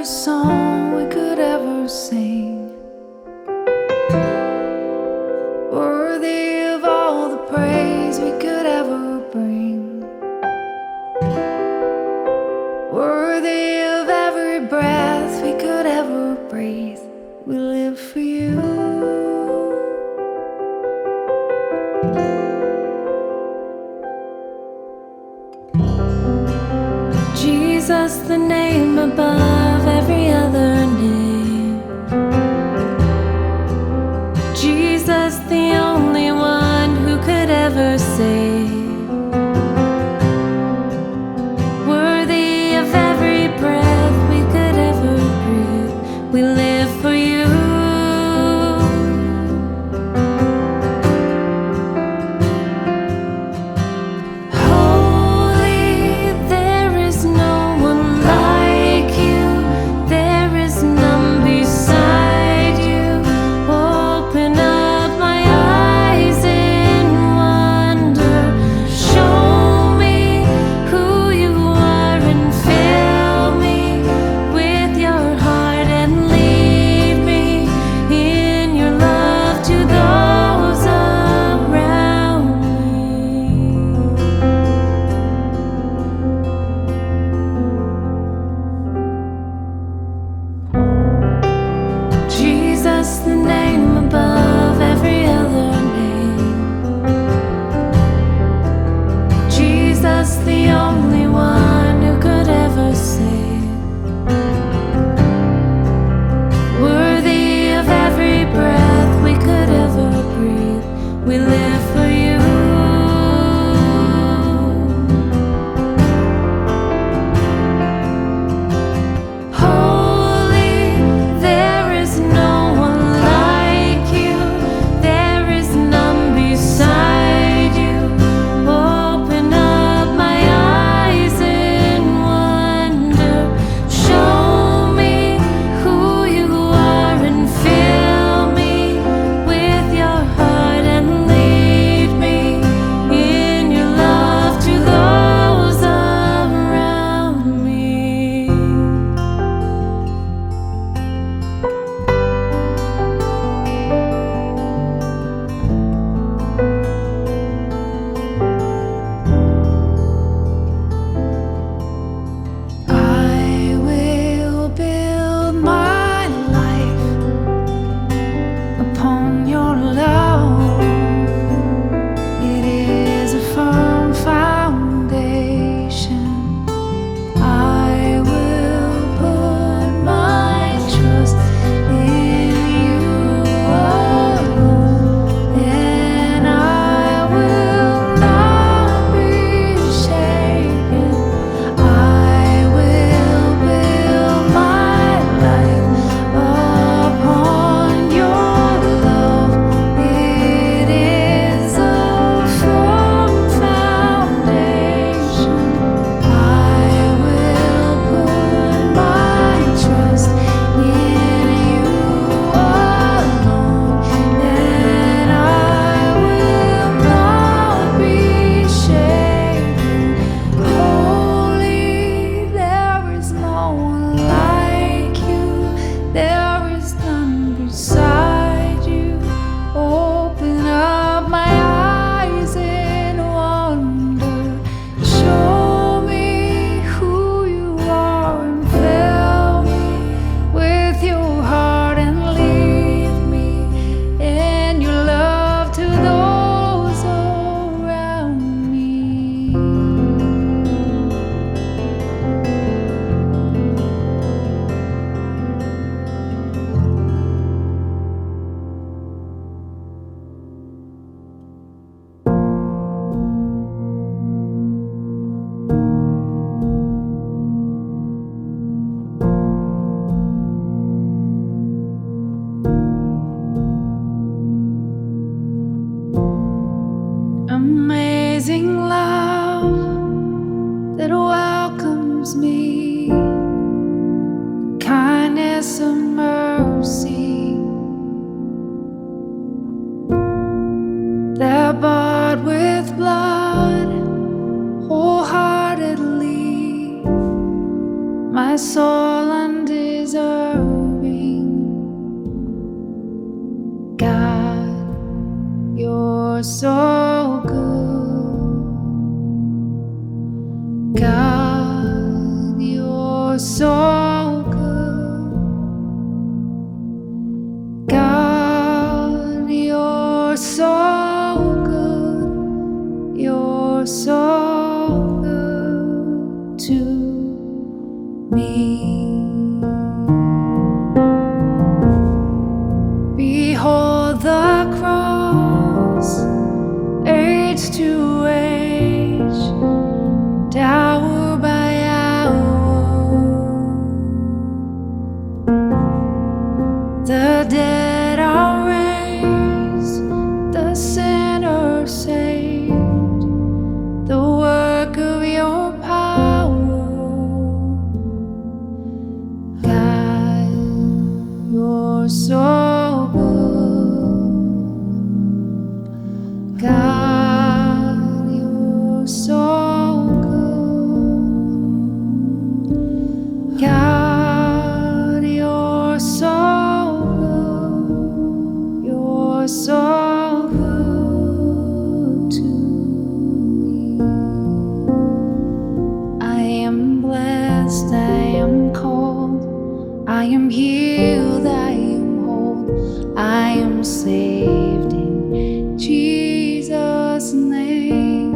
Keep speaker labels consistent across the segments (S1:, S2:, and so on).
S1: every song we could ever sing, worthy of all the praise we could ever bring, worthy of every breath we could ever breathe. We live for you. Jesus, the name above every other name. Jesus, the only one who could ever save. Worthy of every breath we could ever breathe. We live for you. Amazing love that welcomes me, kindness and mercy that bought with blood wholeheartedly my soul undid. deserving. God, you're so good. God, you're so good. God, you're so good. You're so good to me. Behold the cross, age to age, hour by hour. The dead are raised, the sinner saved, the work of your power. God, you're so good. God, you're so good. God, you're so good. You're so good to me. I am blessed, I am called, I am healed, I am whole, I am saved in Jesus' name.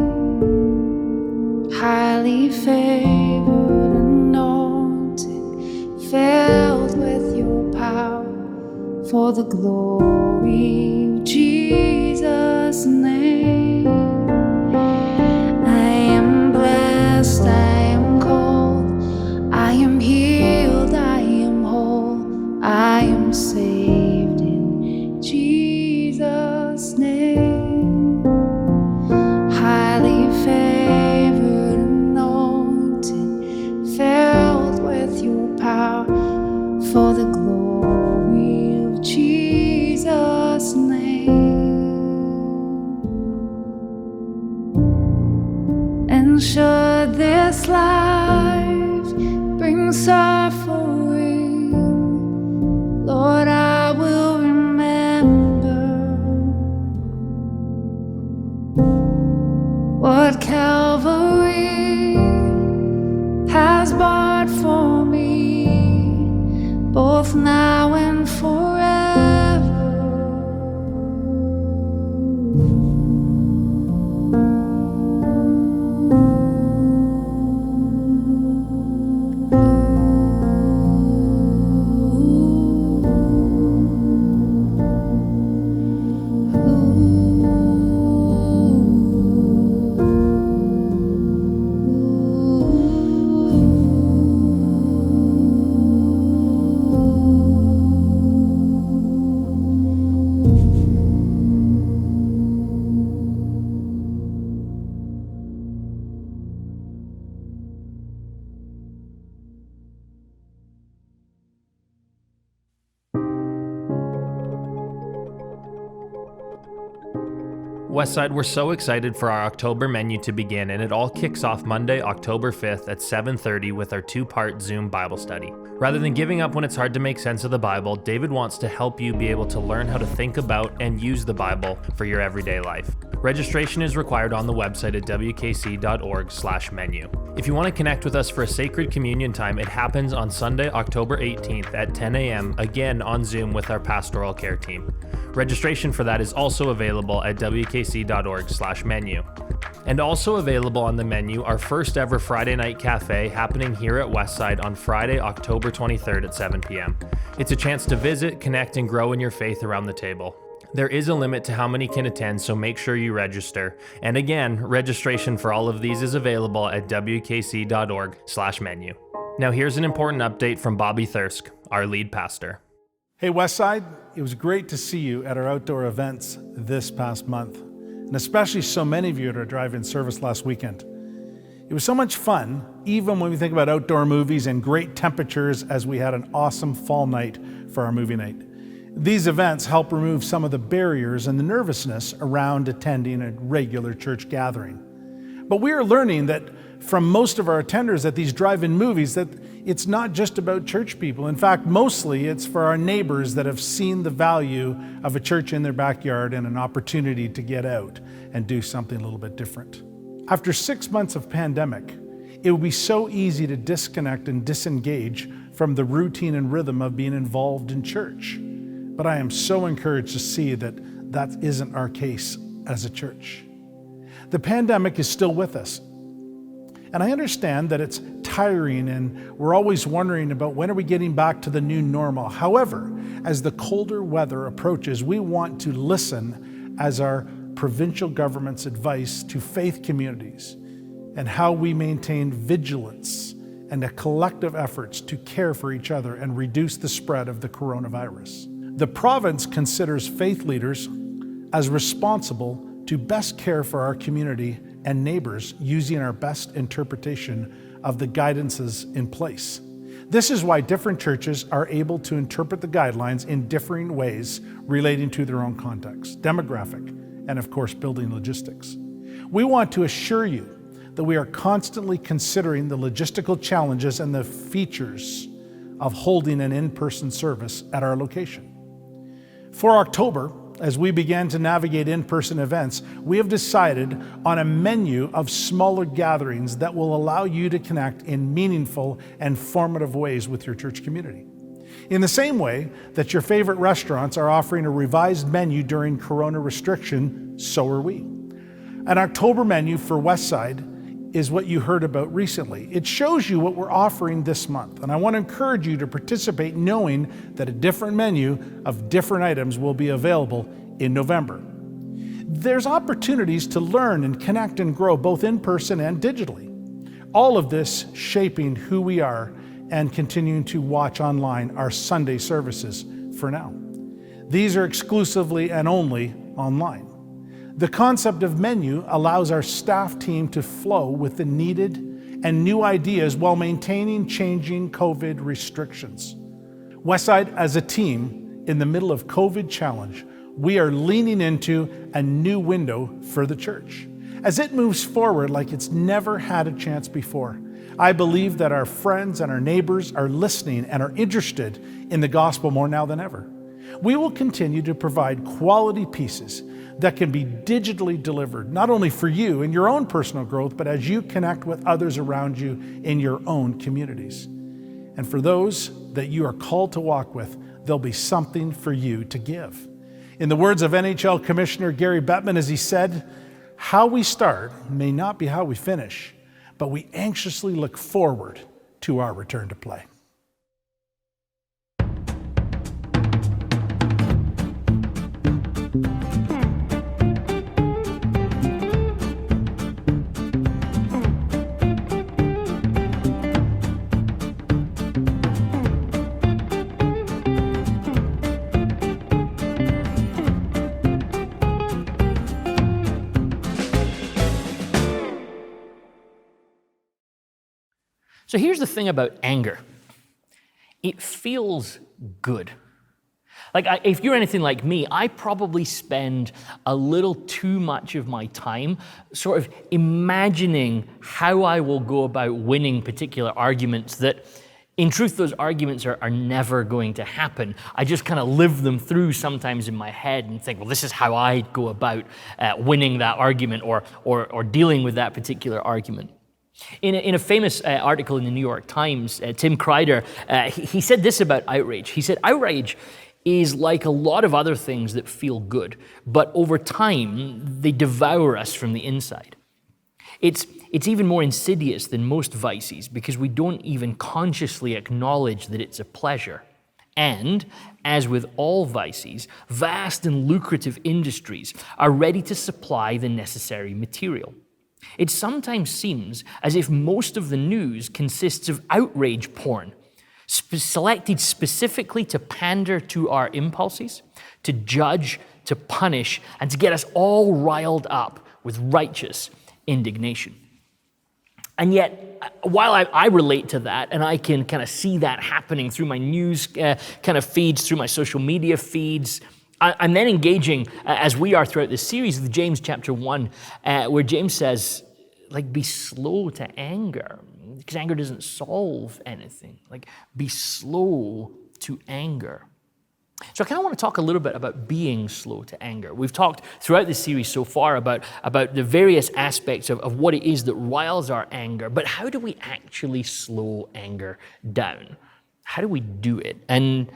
S1: Highly favored, anointed, filled with your power, for the glory of Jesus' name. I am blessed, I am called, I am healed, I am whole, I am saved in Jesus' name. Highly favored, anointed, filled with your power, for the glory of Jesus' name. And should this life bring suffering, Lord, I will remember what Calvary has bought for me, both now and forever.
S2: Westside, we're so excited for our October menu to begin, and it all kicks off Monday, October 5th at 7:30 with our two-part Zoom Bible study. Rather than giving up when it's hard to make sense of the Bible, David wants to help you be able to learn how to think about and use the Bible for your everyday life. Registration is required on the website at wkc.org/menu. If you want to connect with us for a sacred communion time, it happens on Sunday, October 18th at 10 a.m., again on Zoom with our pastoral care team. Registration for that is also available at wkc.org/menu. And also available on the menu, our first ever Friday Night Cafe happening here at Westside on Friday, October 23rd at 7 p.m. It's a chance to visit, connect, and grow in your faith around the table. There is a limit to how many can attend, so make sure you register. And again, registration for all of these is available at wkc.org/menu. Now here's an important update from Bobby Thirsk, our lead pastor.
S3: Hey Westside, it was great to see you at our outdoor events this past month, and especially so many of you at our drive-in service last weekend. It was so much fun, even when we think about outdoor movies and great temperatures, as we had an awesome fall night for our movie night. These events help remove some of the barriers and the nervousness around attending a regular church gathering. But we are learning that from most of our attenders at these drive-in movies that it's not just about church people. In fact, mostly it's for our neighbors that have seen the value of a church in their backyard and an opportunity to get out and do something a little bit different. After 6 months of pandemic, it would be so easy to disconnect and disengage from the routine and rhythm of being involved in church. But I am so encouraged to see that that isn't our case as a church. The pandemic is still with us. And I understand that it's tiring and we're always wondering about when are we getting back to the new normal. However, as the colder weather approaches, we want to listen as our provincial government's advice to faith communities and how we maintain vigilance and a collective efforts to care for each other and reduce the spread of the coronavirus. The province considers faith leaders as responsible to best care for our community and neighbors using our best interpretation of the guidances in place. This is why different churches are able to interpret the guidelines in differing ways relating to their own context, demographic, and of course, building logistics. We want to assure you that we are constantly considering the logistical challenges and the features of holding an in-person service at our location. For October, as we began to navigate in-person events, we have decided on a menu of smaller gatherings that will allow you to connect in meaningful and formative ways with your church community. In the same way that your favorite restaurants are offering a revised menu during Corona restriction, so are we. An October menu for Westside is what you heard about recently. It shows you what we're offering this month, and I want to encourage you to participate knowing that a different menu of different items will be available in November. There's opportunities to learn and connect and grow both in person and digitally. All of this shaping who we are and continuing to watch online our Sunday services for now. These are exclusively and only online. The concept of menu allows our staff team to flow with the needed and new ideas while maintaining changing COVID restrictions. Westside, as a team, in the middle of COVID challenge, we are leaning into a new window for the church. As it moves forward like it's never had a chance before, I believe that our friends and our neighbors are listening and are interested in the gospel more now than ever. We will continue to provide quality pieces that can be digitally delivered, not only for you in your own personal growth, but as you connect with others around you in your own communities. And for those that you are called to walk with, there'll be something for you to give. In the words of NHL Commissioner Gary Bettman, as he said, how we start may not be how we finish, but we anxiously look forward to our return to play.
S4: So here's the thing about anger. It feels good. If you're anything like me, I probably spend a little too much of my time sort of imagining how I will go about winning particular arguments that, in truth, those arguments are never going to happen. I just kind of live them through sometimes in my head and think, well, this is how I go about winning that argument or dealing with that particular argument. In a famous article in the New York Times, Tim Kreider, he said this about outrage. He said, outrage is like a lot of other things that feel good, but over time, they devour us from the inside. It's even more insidious than most vices because we don't even consciously acknowledge that it's a pleasure. And, as with all vices, vast and lucrative industries are ready to supply the necessary material. It sometimes seems as if most of the news consists of outrage porn, selected specifically to pander to our impulses, to judge, to punish, and to get us all riled up with righteous indignation. And yet, while I relate to that, and I can kind of see that happening through my news kind of feeds, through my social media feeds, I'm then engaging, as we are throughout this series, with James chapter 1, where James says, be slow to anger, because anger doesn't solve anything. Like, be slow to anger. So I kind of want to talk a little bit about being slow to anger. We've talked throughout this series so far about the various aspects of what it is that riles our anger, but how do we actually slow anger down? How do we do it? And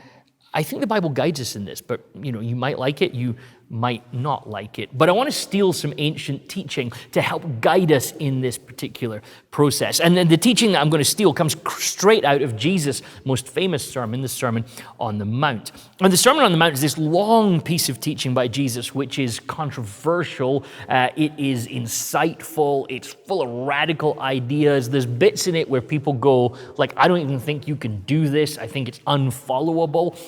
S4: I think the Bible guides us in this, but you might like it, you might not like it. But I want to steal some ancient teaching to help guide us in this particular process. And then the teaching that I'm going to steal comes straight out of Jesus' most famous sermon, the Sermon on the Mount. And the Sermon on the Mount is this long piece of teaching by Jesus, which is controversial, it is insightful, it's full of radical ideas. There's bits in it where people go, like, I don't even think you can do this. I think it's unfollowable.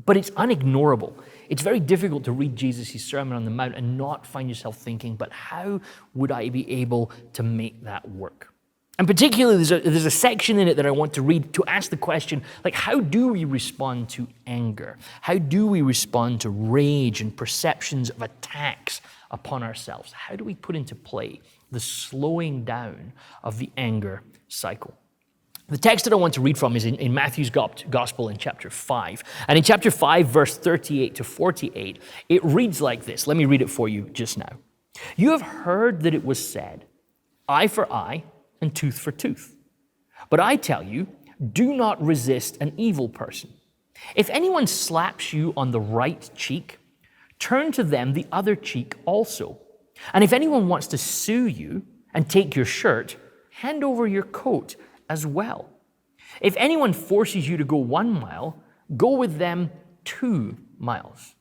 S4: But it's unignorable. It's very difficult to read Jesus' Sermon on the Mount and not find yourself thinking, but how would I be able to make that work? And particularly, there's a section in it that I want to read to ask the question, like, how do we respond to anger? How do we respond to rage and perceptions of attacks upon ourselves? How do we put into play the slowing down of the anger cycle? The text that I want to read from is in Matthew's Gospel in chapter 5. And in chapter 5, verse 38 to 48, it reads like this. Let me read it for you just now. You have heard that it was said, eye for eye and tooth for tooth. But I tell you, do not resist an evil person. If anyone slaps you on the right cheek, turn to them the other cheek also. And if anyone wants to sue you and take your shirt, hand over your coat as well. If anyone forces you to go 1 mile, go with them 2 miles.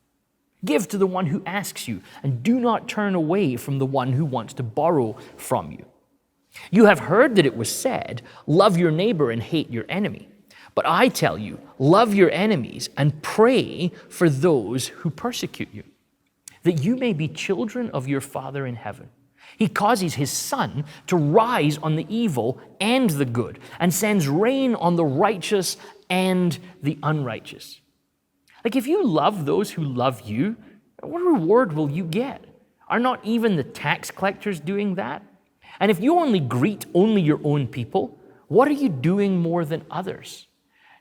S4: Give to the one who asks you, and do not turn away from the one who wants to borrow from you. You have heard that it was said, love your neighbor and hate your enemy. But I tell you, love your enemies and pray for those who persecute you, that you may be children of your Father in heaven. He causes his sun to rise on the evil and the good, and sends rain on the righteous and the unrighteous. Like, if you love those who love you, what reward will you get? Are not even the tax collectors doing that? And if you only greet your own people, what are you doing more than others?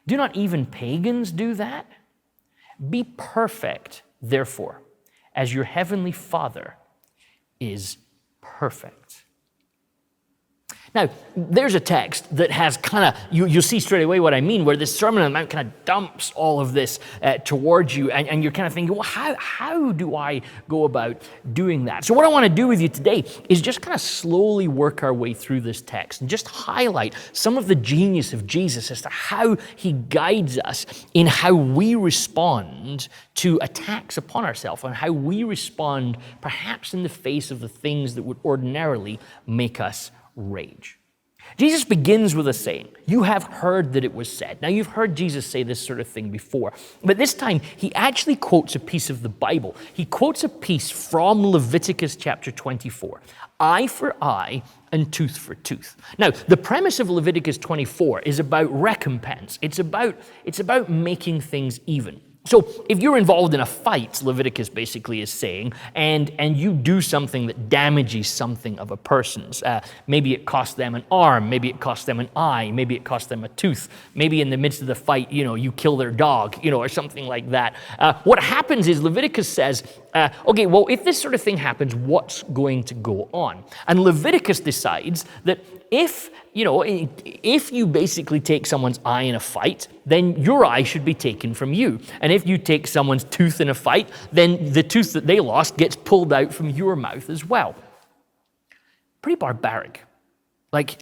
S4: Do not even pagans do that? Be perfect, therefore, as your heavenly Father is perfect. Now, there's a text that has kind of, you'll see straight away what I mean, where this Sermon on the Mount kind of dumps all of this towards you, and you're kind of thinking, well, how do I go about doing that? So what I want to do with you today is just kind of slowly work our way through this text and just highlight some of the genius of Jesus as to how he guides us in how we respond to attacks upon ourselves and how we respond perhaps in the face of the things that would ordinarily make us rage. Jesus begins with a saying, you have heard that it was said. Now, you've heard Jesus say this sort of thing before, but this time he actually quotes a piece of the Bible. He quotes a piece from Leviticus chapter 24, eye for eye and tooth for tooth. Now, the premise of Leviticus 24 is about recompense. It's about making things even. So if you're involved in a fight, Leviticus basically is saying, and you do something that damages something of a person's, maybe it costs them an arm, maybe it costs them an eye, maybe it costs them a tooth, maybe in the midst of the fight, you kill their dog, or something like that. What happens is Leviticus says, okay, well, if this sort of thing happens, what's going to go on? And Leviticus decides that if you basically take someone's eye in a fight, then your eye should be taken from you. And if you take someone's tooth in a fight, then the tooth that they lost gets pulled out from your mouth as well. Pretty barbaric. Like,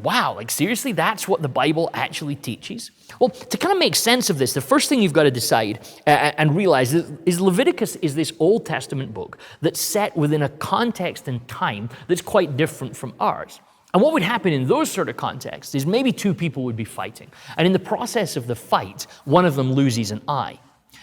S4: wow, seriously, that's what the Bible actually teaches? Well, to kind of make sense of this, the first thing you've got to decide and realize is Leviticus is this Old Testament book that's set within a context and time that's quite different from ours. And what would happen in those sort of contexts is maybe two people would be fighting. And in the process of the fight, one of them loses an eye.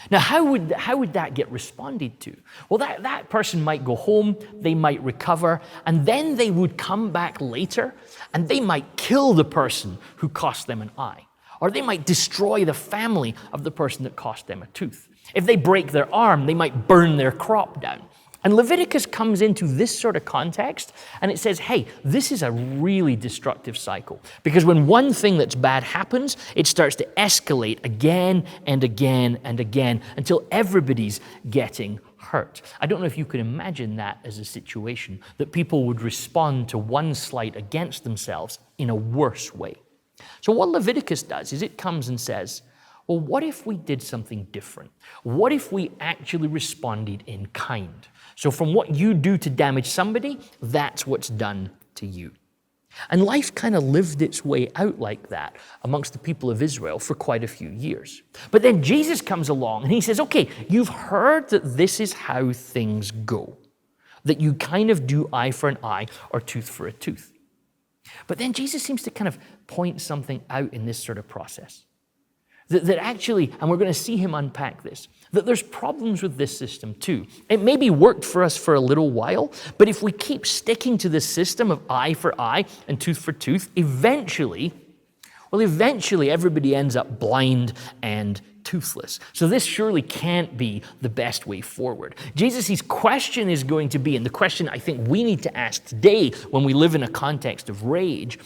S4: Now, how would that get responded to? Well, that person might go home, they might recover, and then they would come back later, and they might kill the person who cost them an eye. Or they might destroy the family of the person that cost them a tooth. If they break their arm, they might burn their crop down. And Leviticus comes into this sort of context and it says, hey, this is a really destructive cycle. Because when one thing that's bad happens, it starts to escalate again and again and again until everybody's getting hurt. I don't know if you can imagine that as a situation, that people would respond to one slight against themselves in a worse way. So what Leviticus does is it comes and says, well, what if we did something different? What if we actually responded in kind? So from what you do to damage somebody, that's what's done to you. And life kind of lived its way out like that amongst the people of Israel for quite a few years. But then Jesus comes along and he says, okay, you've heard that this is how things go, that you kind of do eye for an eye or tooth for a tooth. But then Jesus seems to kind of point something out in this sort of process. That actually, and we're going to see him unpack this, that there's problems with this system too. It maybe worked for us for a little while, but if we keep sticking to this system of eye for eye and tooth for tooth, eventually everybody ends up blind and toothless. So this surely can't be the best way forward. Jesus' question is going to be, and the question I think we need to ask today when we live in a context of rage,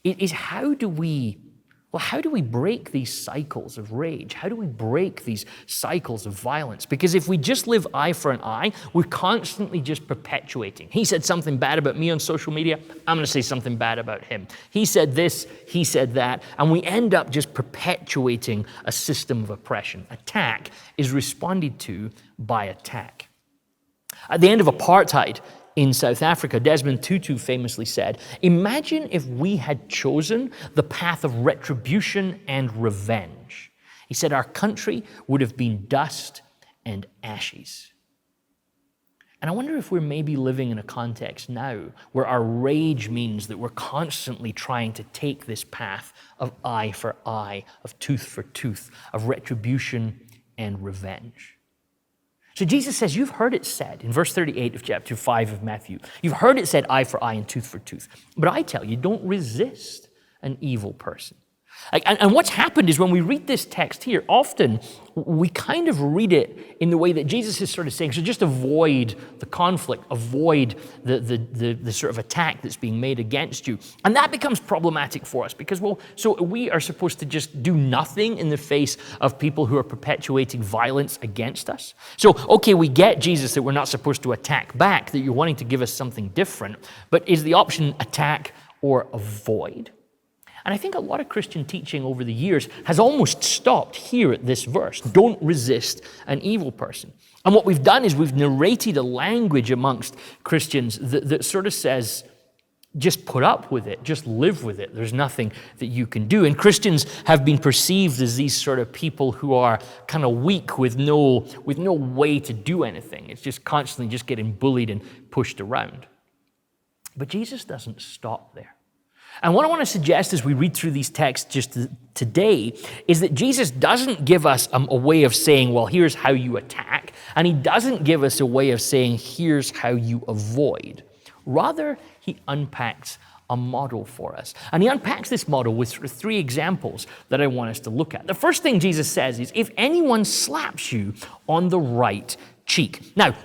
S4: is how do we break these cycles of rage? How do we break these cycles of violence? Because if we just live eye for an eye, we're constantly just perpetuating. He said something bad about me on social media, I'm going to say something bad about him. He said this, he said that, and we end up just perpetuating a system of oppression. Attack is responded to by attack. At the end of apartheid, in South Africa, Desmond Tutu famously said, imagine if we had chosen the path of retribution and revenge. He said our country would have been dust and ashes. And I wonder if we're maybe living in a context now where our rage means that we're constantly trying to take this path of eye for eye, of tooth for tooth, of retribution and revenge. So Jesus says, you've heard it said in verse 38 of chapter 5 of Matthew, you've heard it said eye for eye and tooth for tooth. But I tell you, don't resist an evil person. And what's happened is when we read this text here, often we kind of read it in the way that Jesus is sort of saying, so just avoid the conflict, avoid the sort of attack that's being made against you. And that becomes problematic for us because, well, so we are supposed to just do nothing in the face of people who are perpetuating violence against us. So, okay, we get, Jesus, that we're not supposed to attack back, that you're wanting to give us something different, but is the option attack or avoid? And I think a lot of Christian teaching over the years has almost stopped here at this verse. Don't resist an evil person. And what we've done is we've narrated a language amongst Christians that sort of says, just put up with it, just live with it. There's nothing that you can do. And Christians have been perceived as these sort of people who are kind of weak with no way to do anything. It's just constantly just getting bullied and pushed around. But Jesus doesn't stop there. And what I want to suggest as we read through these texts just today is that Jesus doesn't give us a way of saying, well, here's how you attack, and he doesn't give us a way of saying, here's how you avoid. Rather, he unpacks a model for us. And he unpacks this model with sort of three examples that I want us to look at. The first thing Jesus says is, if anyone slaps you on the right cheek. Now,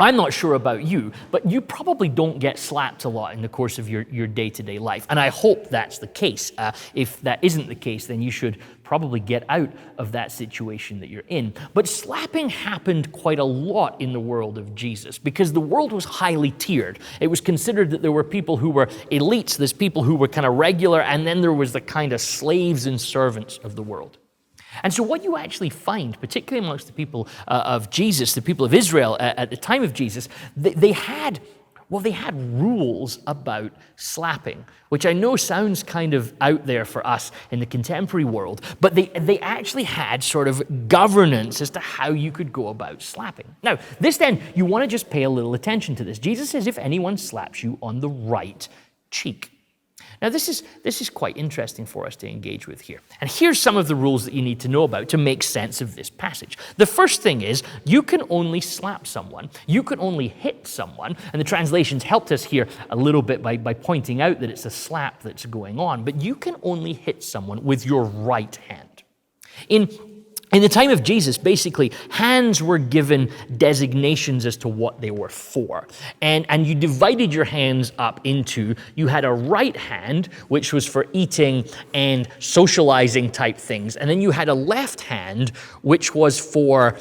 S4: I'm not sure about you, but you probably don't get slapped a lot in the course of your day-to-day life. And I hope that's the case. If that isn't the case, then you should probably get out of that situation that you're in. But slapping happened quite a lot in the world of Jesus because the world was highly tiered. It was considered that there were people who were elites, there's people who were kind of regular, and then there was the kind of slaves and servants of the world. And so what you actually find, particularly amongst the people of Jesus, the people of Israel at the time of Jesus, they had rules about slapping, which I know sounds kind of out there for us in the contemporary world, but they actually had sort of governance as to how you could go about slapping. Now, you want to just pay a little attention to this. Jesus says, if anyone slaps you on the right cheek. Now, this is quite interesting for us to engage with here. And here's some of the rules that you need to know about to make sense of this passage. The first thing is, you can only slap someone. You can only hit someone. And the translations helped us here a little bit by pointing out that it's a slap that's going on. But you can only hit someone with your right hand. In In the time of Jesus, basically, hands were given designations as to what they were for. And you divided your hands up into, you had a right hand, which was for eating and socializing type things. And then you had a left hand, which was for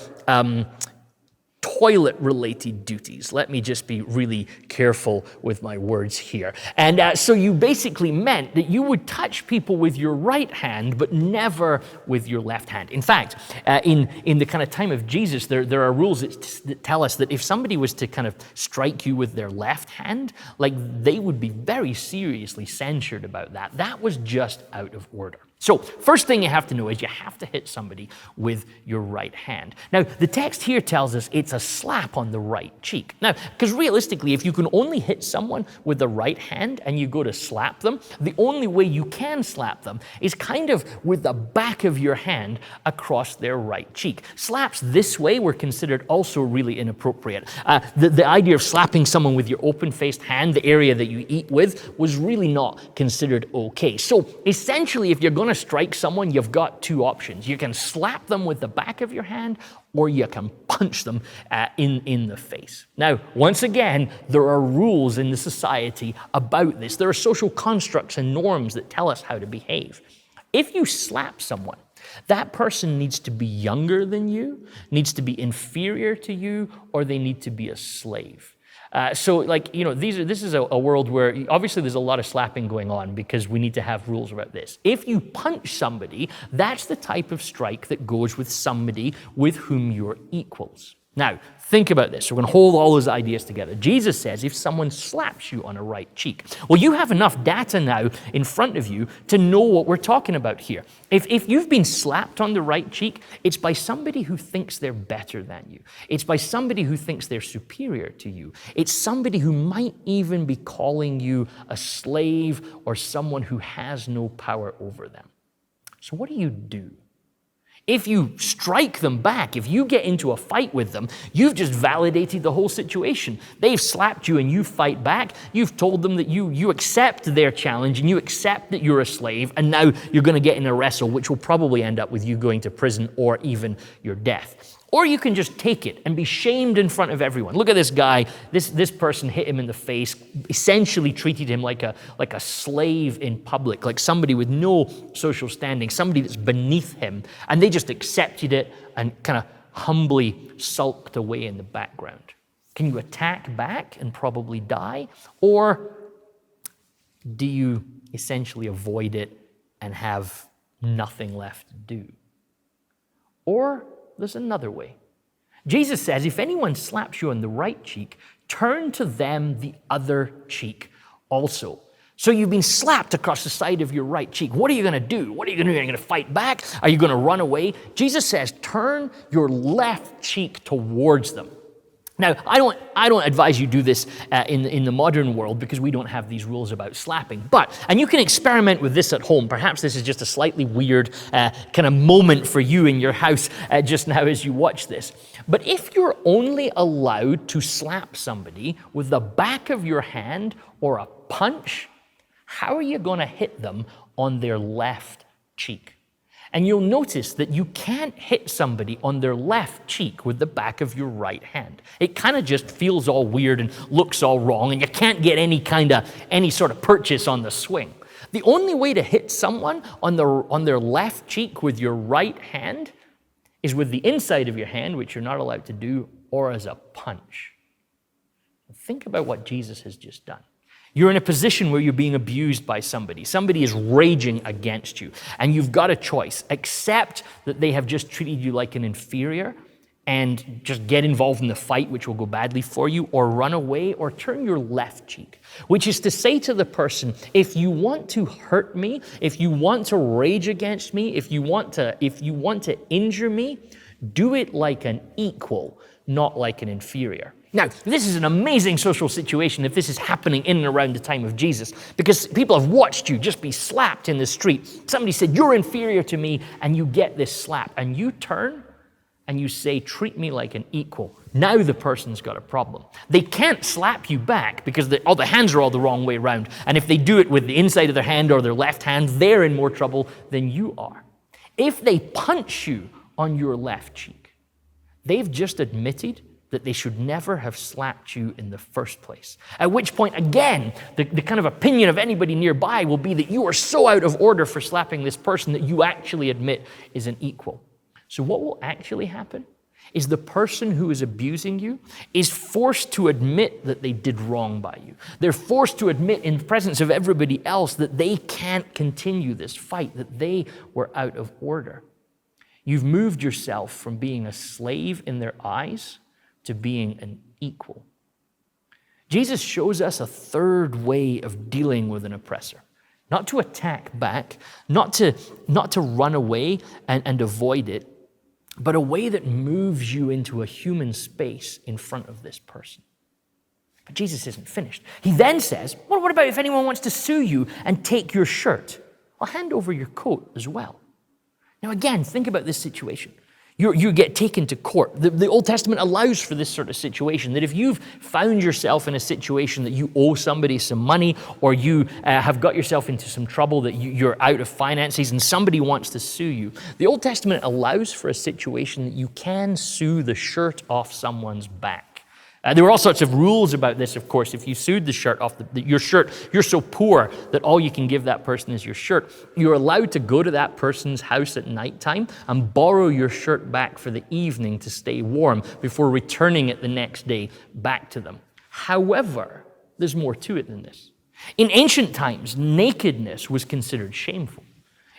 S4: toilet-related duties. Let me just be really careful with my words here. And so you basically meant that you would touch people with your right hand, but never with your left hand. In fact, in the kind of time of Jesus, there are rules that tell us that if somebody was to kind of strike you with their left hand, like they would be very seriously censured about that. That was just out of order. So first thing you have to know is you have to hit somebody with your right hand. Now, the text here tells us it's a slap on the right cheek. Now, because realistically, if you can only hit someone with the right hand and you go to slap them, the only way you can slap them is kind of with the back of your hand across their right cheek. Slaps this way were considered also really inappropriate. The idea of slapping someone with your open-faced hand, the area that you eat with, was really not considered okay. So essentially, if you're going to strike someone, you've got two options. You can slap them with the back of your hand, or you can punch them in the face. Now, once again, there are rules in the society about this. There are social constructs and norms that tell us how to behave. If you slap someone, that person needs to be younger than you, needs to be inferior to you, or they need to be a slave. So, this is a world where obviously there's a lot of slapping going on because we need to have rules about this. If you punch somebody, that's the type of strike that goes with somebody with whom you're equals. Now, think about this. We're going to hold all those ideas together. Jesus says if someone slaps you on a right cheek, well, you have enough data now in front of you to know what we're talking about here. If you've been slapped on the right cheek, it's by somebody who thinks they're better than you. It's by somebody who thinks they're superior to you. It's somebody who might even be calling you a slave or someone who has no power over them. So what do? If you strike them back, if you get into a fight with them, you've just validated the whole situation. They've slapped you and you fight back. You've told them that you accept their challenge and you accept that you're a slave, and now you're going to get in a wrestle, which will probably end up with you going to prison or even your death. Or you can just take it and be shamed in front of everyone. Look at this guy. This person hit him in the face, essentially treated him like a slave in public, like somebody with no social standing, somebody that's beneath him. And they just accepted it and kind of humbly sulked away in the background. Can you attack back and probably die? Or do you essentially avoid it and have nothing left to do? Or there's another way. Jesus says, if anyone slaps you on the right cheek, turn to them the other cheek also. So you've been slapped across the side of your right cheek. What are you going to do? What are you going to do? Are you going to fight back? Are you going to run away? Jesus says, turn your left cheek towards them. Now, I don't advise you do this in the modern world because we don't have these rules about slapping. And you can experiment with this at home. Perhaps this is just a slightly weird kind of moment for you in your house just now as you watch this. But if you're only allowed to slap somebody with the back of your hand or a punch, how are you going to hit them on their left cheek? And you'll notice that you can't hit somebody on their left cheek with the back of your right hand. It kind of just feels all weird and looks all wrong, and you can't get any sort of purchase on the swing. The only way to hit someone on their left cheek with your right hand is with the inside of your hand, which you're not allowed to do, or as a punch. Think about what Jesus has just done. You're in a position where you're being abused by somebody. Somebody is raging against you, and you've got a choice. Accept that they have just treated you like an inferior and just get involved in the fight, which will go badly for you, or run away, or turn your left cheek, which is to say to the person, if you want to hurt me, if you want to rage against me, if you want to injure me, do it like an equal, not like an inferior. Now, this is an amazing social situation if this is happening in and around the time of Jesus, because people have watched you just be slapped in the street. Somebody said, you're inferior to me, and you get this slap, and you turn and you say, treat me like an equal. Now the person's got a problem. They can't slap you back because the hands are all the wrong way around, and if they do it with the inside of their hand or their left hand, they're in more trouble than you are. If they punch you on your left cheek. They've just admitted that they should never have slapped you in the first place. At which point, again, the kind of opinion of anybody nearby will be that you are so out of order for slapping this person that you actually admit is an equal. So what will actually happen is the person who is abusing you is forced to admit that they did wrong by you. They're forced to admit in the presence of everybody else that they can't continue this fight, that they were out of order. You've moved yourself from being a slave in their eyes to being an equal. Jesus shows us a third way of dealing with an oppressor. Not to attack back, not to run away and avoid it, but a way that moves you into a human space in front of this person. But Jesus isn't finished. He then says, well, what about if anyone wants to sue you and take your shirt? I'll hand over your coat as well. Now again, think about this situation. You get taken to court. The Old Testament allows for this sort of situation, that if you've found yourself in a situation that you owe somebody some money, or you have got yourself into some trouble, that you're out of finances and somebody wants to sue you, the Old Testament allows for a situation that you can sue the shirt off someone's back. There were all sorts of rules about this, of course. If you sued the shirt off your shirt, you're so poor that all you can give that person is your shirt. You're allowed to go to that person's house at nighttime and borrow your shirt back for the evening to stay warm before returning it the next day back to them. However, there's more to it than this. In ancient times, nakedness was considered shameful.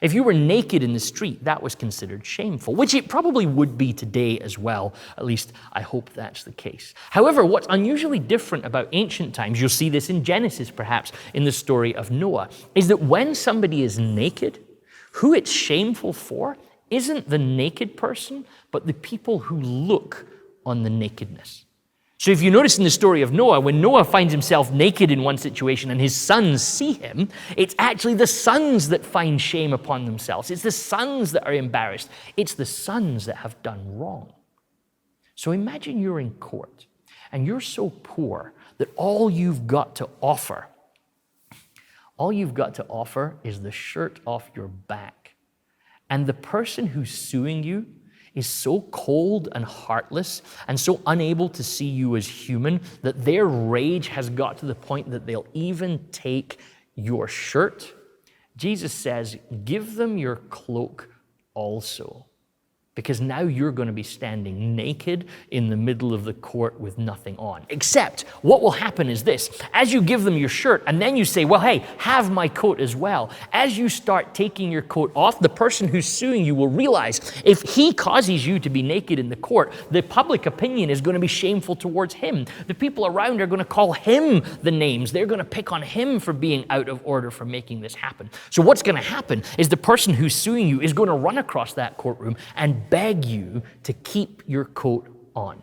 S4: If you were naked in the street, that was considered shameful, which it probably would be today as well. At least I hope that's the case. However, what's unusually different about ancient times, you'll see this in Genesis perhaps, in the story of Noah, is that when somebody is naked, who it's shameful for isn't the naked person, but the people who look on the nakedness. So if you notice in the story of Noah, when Noah finds himself naked in one situation and his sons see him, it's actually the sons that find shame upon themselves. It's the sons that are embarrassed. It's the sons that have done wrong. So imagine you're in court and you're so poor that all you've got to offer is the shirt off your back. And the person who's suing you is so cold and heartless and so unable to see you as human that their rage has got to the point that they'll even take your shirt. Jesus says, give them your cloak also, because now you're going to be standing naked in the middle of the court with nothing on. Except what will happen is this: as you give them your shirt and then you say, well, hey, have my coat as well, as you start taking your coat off, the person who's suing you will realize if he causes you to be naked in the court, the public opinion is going to be shameful towards him. The people around are going to call him the names. They're going to pick on him for being out of order for making this happen. So what's going to happen is the person who's suing you is going to run across that courtroom and beg you to keep your coat on.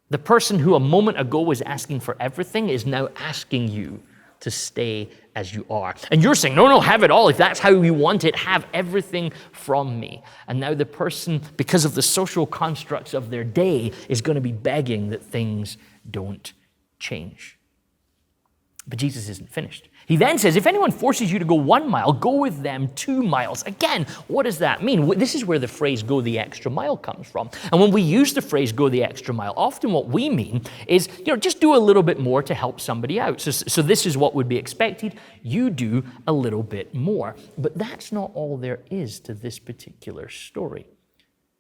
S4: The person who a moment ago was asking for everything is now asking you to stay as you are. And you're saying, no, have it all. If that's how you want it, have everything from me. And now the person, because of the social constructs of their day, is going to be begging that things don't change. But Jesus isn't finished. He then says, if anyone forces you to go 1 mile, go with them 2 miles. Again, what does that mean? This is where the phrase go the extra mile comes from. And when we use the phrase go the extra mile, often what we mean is, just do a little bit more to help somebody out. So this is what would be expected. You do a little bit more. But that's not all there is to this particular story.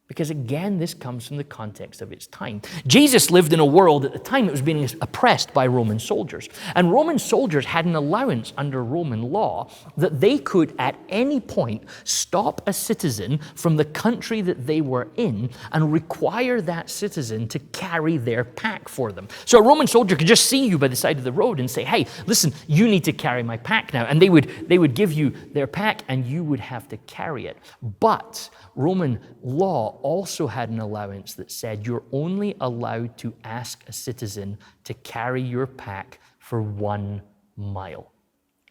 S4: Because again, this comes from the context of its time. Jesus lived in a world at the time that was being oppressed by Roman soldiers. And Roman soldiers had an allowance under Roman law that they could at any point stop a citizen from the country that they were in and require that citizen to carry their pack for them. So a Roman soldier could just see you by the side of the road and say, hey, listen, you need to carry my pack now. And they would give you their pack and you would have to carry it. But Roman law also had an allowance that said you're only allowed to ask a citizen to carry your pack for 1 mile.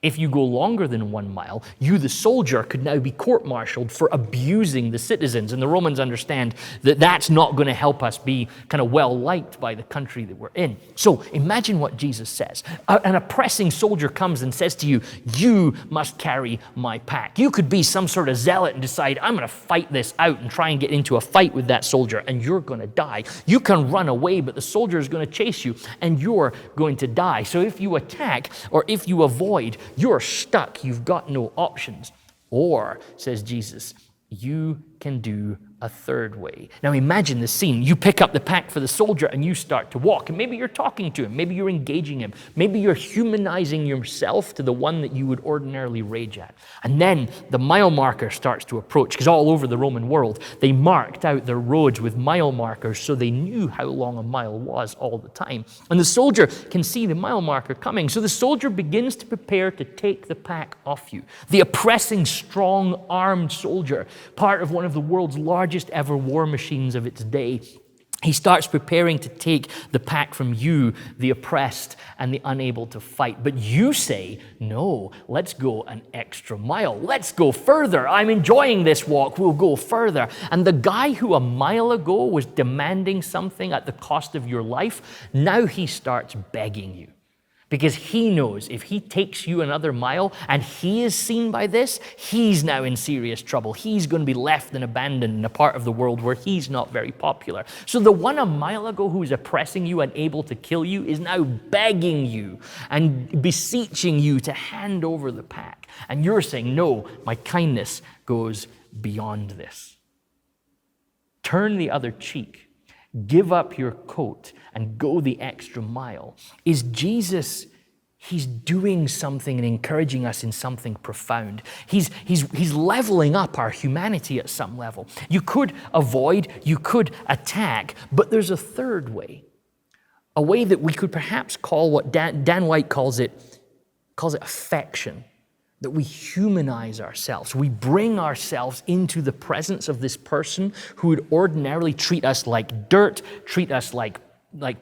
S4: If you go longer than 1 mile, you, the soldier, could now be court-martialed for abusing the citizens. And the Romans understand that that's not going to help us be kind of well-liked by the country that we're in. So imagine what Jesus says. An oppressing soldier comes and says to you, you must carry my pack. You could be some sort of zealot and decide, I'm going to fight this out and try and get into a fight with that soldier, and you're going to die. You can run away, but the soldier is going to chase you, and you're going to die. So if you attack or if you avoid, you're stuck. You've got no options. Or, says Jesus, you can do a third way. Now imagine the scene. You pick up the pack for the soldier and you start to walk. And maybe you're talking to him. Maybe you're engaging him. Maybe you're humanizing yourself to the one that you would ordinarily rage at. And then the mile marker starts to approach, because all over the Roman world, they marked out their roads with mile markers so they knew how long a mile was all the time. And the soldier can see the mile marker coming. So the soldier begins to prepare to take the pack off you. The oppressing, strong, armed soldier, part of one of the world's largest ever war machines of its day, he starts preparing to take the pack from you, the oppressed and the unable to fight. But you say, no, let's go an extra mile. Let's go further. I'm enjoying this walk. We'll go further. And the guy who a mile ago was demanding something at the cost of your life, now he starts begging you. Because he knows if he takes you another mile and he is seen by this, he's now in serious trouble. He's going to be left and abandoned in a part of the world where he's not very popular. So the one a mile ago who is oppressing you and able to kill you is now begging you and beseeching you to hand over the pack. And you're saying, no, my kindness goes beyond this. Turn the other cheek. Give up your coat and go the extra mile. Is Jesus, he's doing something and encouraging us in something profound. He's leveling up our humanity at some level. You could avoid, you could attack, but there's a third way. A way that we could perhaps call what Dan White calls it affection. That we humanize ourselves. We bring ourselves into the presence of this person who would ordinarily treat us like dirt, treat us like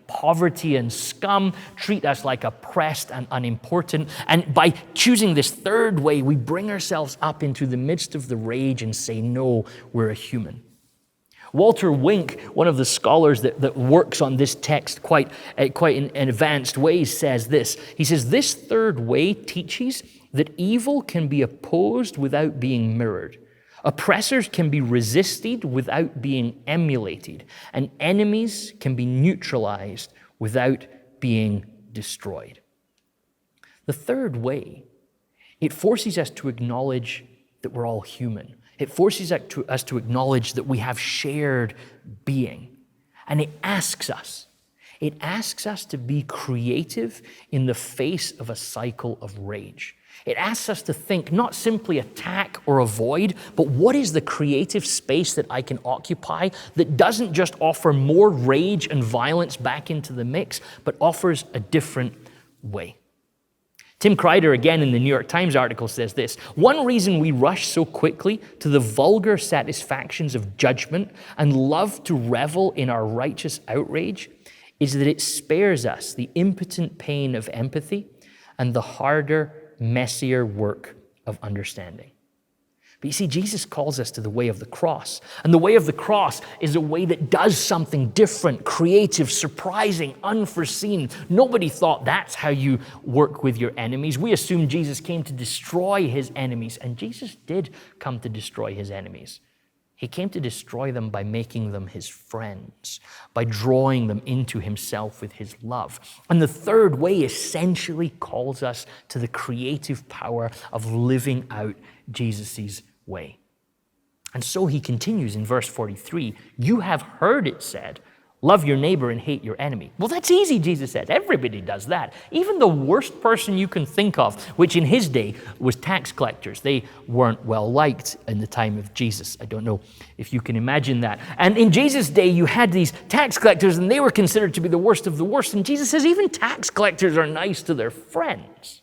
S4: poverty and scum, treat us like oppressed and unimportant. And by choosing this third way, we bring ourselves up into the midst of the rage and say, no, we're a human. Walter Wink, one of the scholars that works on this text quite in advanced ways, says this. He says, this third way teaches that evil can be opposed without being mirrored. Oppressors can be resisted without being emulated. And enemies can be neutralized without being destroyed. The third way, it forces us to acknowledge that we're all human. It forces us to acknowledge that we have shared being. And it asks us to be creative in the face of a cycle of rage. It asks us to think, not simply attack or avoid, but what is the creative space that I can occupy that doesn't just offer more rage and violence back into the mix, but offers a different way. Tim Kreider, again in the New York Times article, says this: one reason we rush so quickly to the vulgar satisfactions of judgment and love to revel in our righteous outrage is that it spares us the impotent pain of empathy and the harder, messier work of understanding. But you see, Jesus calls us to the way of the cross. And the way of the cross is a way that does something different, creative, surprising, unforeseen. Nobody thought that's how you work with your enemies. We assume Jesus came to destroy his enemies, and Jesus did come to destroy his enemies. He came to destroy them by making them his friends, by drawing them into himself with his love. And the third way essentially calls us to the creative power of living out Jesus' way. And so he continues in verse 43, you have heard it said, love your neighbor and hate your enemy. Well, that's easy, Jesus says. Everybody does that. Even the worst person you can think of, which in his day was tax collectors. They weren't well liked in the time of Jesus. I don't know if you can imagine that. And in Jesus' day, you had these tax collectors, and they were considered to be the worst of the worst. And Jesus says even tax collectors are nice to their friends.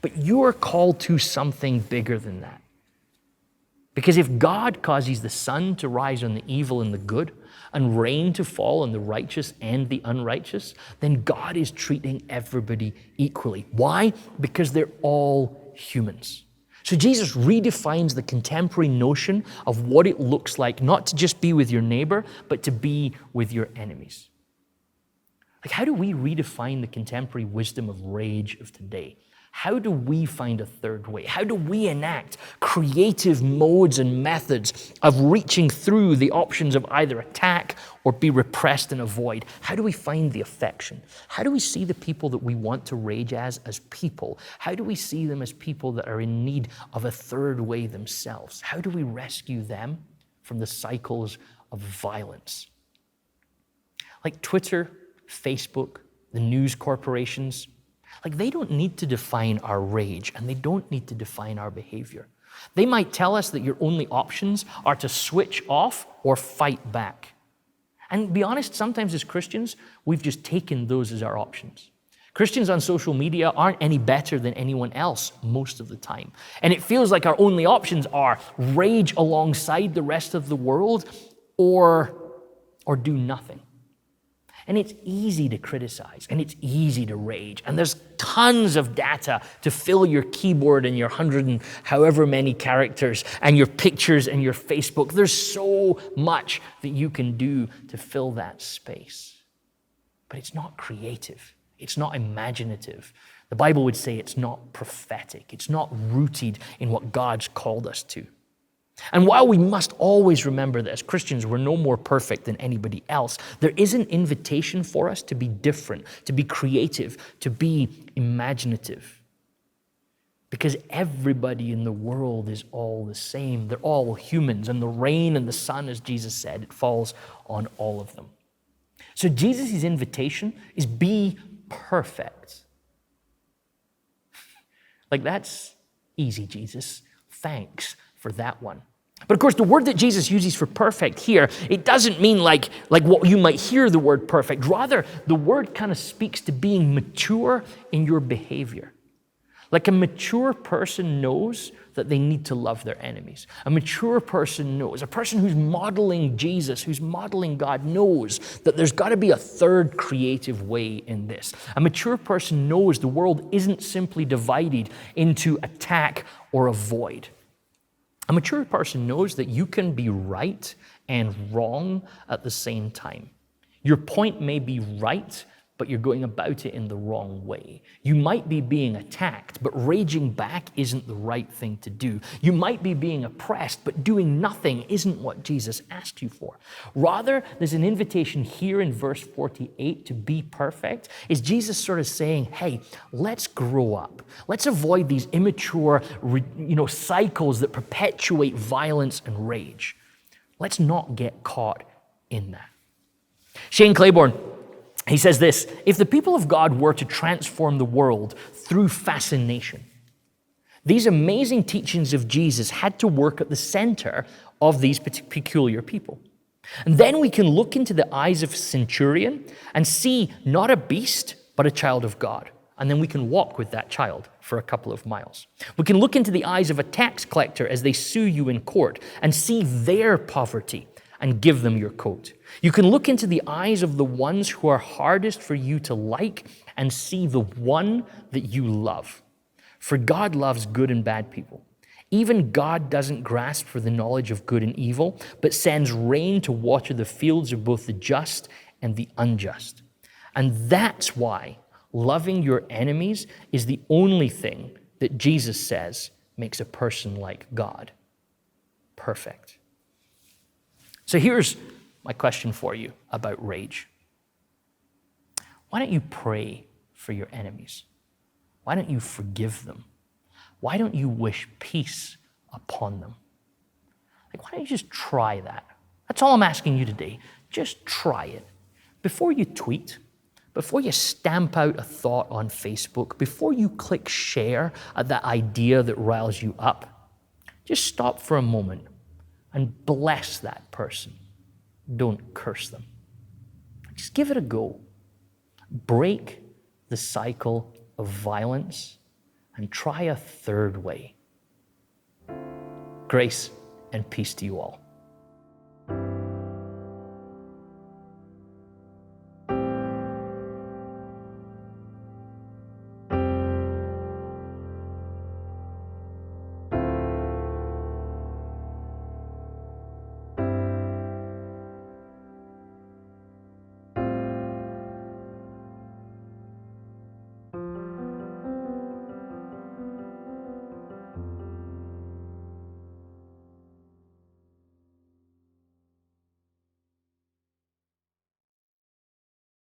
S4: But you are called to something bigger than that. Because if God causes the sun to rise on the evil and the good, and rain to fall on the righteous and the unrighteous, then God is treating everybody equally. Why? Because they're all humans. So Jesus redefines the contemporary notion of what it looks like not to just be with your neighbor, but to be with your enemies. Like, how do we redefine the contemporary wisdom of rage of today? How do we find a third way? How do we enact creative modes and methods of reaching through the options of either attack or be repressed and avoid? How do we find the affection? How do we see the people that we want to rage as people? How do we see them as people that are in need of a third way themselves? How do we rescue them from the cycles of violence? Like Twitter, Facebook, the news corporations, like they don't need to define our rage and they don't need to define our behavior. They might tell us that your only options are to switch off or fight back. And to be honest, sometimes as Christians, we've just taken those as our options. Christians on social media aren't any better than anyone else most of the time. And it feels like our only options are rage alongside the rest of the world or do nothing. And it's easy to criticize, and it's easy to rage. And there's tons of data to fill your keyboard and your 100 and however many characters and your pictures and your Facebook. There's so much that you can do to fill that space. But it's not creative. It's not imaginative. The Bible would say it's not prophetic. It's not rooted in what God's called us to. And while we must always remember that as Christians we're no more perfect than anybody else, there is an invitation for us to be different, to be creative, to be imaginative. Because everybody in the world is all the same. They're all humans, and the rain and the sun, as Jesus said, it falls on all of them. So Jesus' invitation is be perfect. Like, that's easy, Jesus. Thanks for that one. But of course, the word that Jesus uses for perfect here, it doesn't mean like what you might hear the word perfect. Rather, the word kind of speaks to being mature in your behavior. Like a mature person knows that they need to love their enemies. A mature person knows, a person who's modeling Jesus, who's modeling God, knows that there's got to be a third creative way in this. A mature person knows the world isn't simply divided into attack or avoid. A mature person knows that you can be right and wrong at the same time. Your point may be right, but you're going about it in the wrong way. You might be being attacked, but raging back isn't the right thing to do. You might be being oppressed, but doing nothing isn't what Jesus asked you for. Rather, there's an invitation here in verse 48 to be perfect. Is Jesus sort of saying, hey, let's grow up. Let's avoid these immature, cycles that perpetuate violence and rage. Let's not get caught in that. Shane Claiborne, he says this: if the people of God were to transform the world through fascination, these amazing teachings of Jesus had to work at the center of these peculiar people. And then we can look into the eyes of a centurion and see not a beast, but a child of God. And then we can walk with that child for a couple of miles. We can look into the eyes of a tax collector as they sue you in court and see their poverty and give them your coat. You can look into the eyes of the ones who are hardest for you to like and see the one that you love. For God loves good and bad people. Even God doesn't grasp for the knowledge of good and evil, but sends rain to water the fields of both the just and the unjust. And that's why loving your enemies is the only thing that Jesus says makes a person like God perfect. So here's my question for you about rage. Why don't you pray for your enemies? Why don't you forgive them? Why don't you wish peace upon them? Like, why don't you just try that? That's all I'm asking you today. Just try it. Before you tweet, before you stamp out a thought on Facebook, before you click share at that idea that riles you up, just stop for a moment and bless that person. Don't curse them. Just give it a go. Break the cycle of violence and try a third way. Grace and peace to you all.